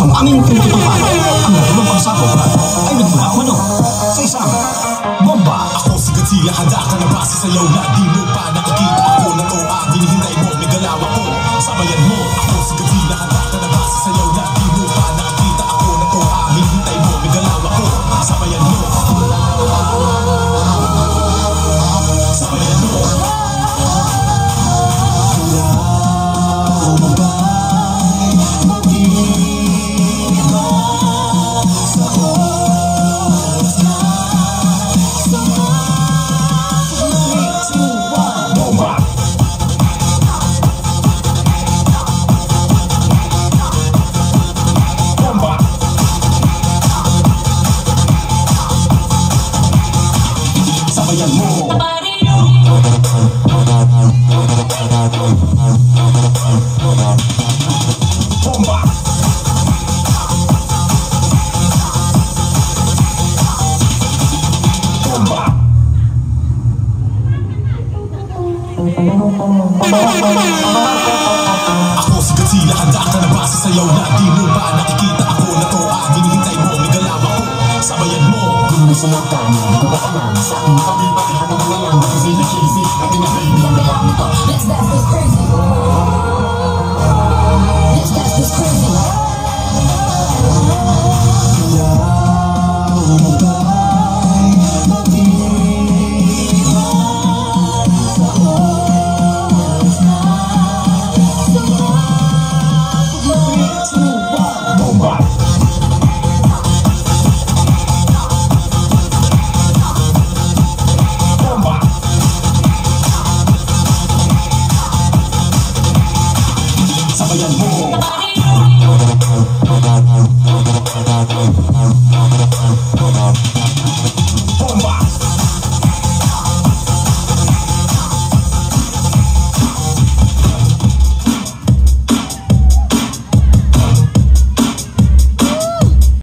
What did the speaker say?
kasong aming tinututukan. Ang natulong pagsabog ay nagmula umano sa isang bomba. Ako si Godzilla, handa ka na ba sa sayaw na di mo pa nakikita? Ako na to ang hinihintay mo, may galaw ako, sabayan mo. Ako si Godzilla, handa ka na ba sa sayaw na di mo pa nakikita? Ako na to ang hinihintay mo, may galaw ako, sabayan mo. Sabayan mo. Ako si Godzilla, handa ka na ba sa sayaw na di mo ba nakikita? Ako na to ang hinihintay mo, may galaw ako, sabayan mo. Kung may sinagtan, hindi ko ba alam sa aking pag-ibig, ano mo na lang, kasi easy, at tinakay, hindi ang galaw nito. Let's dance this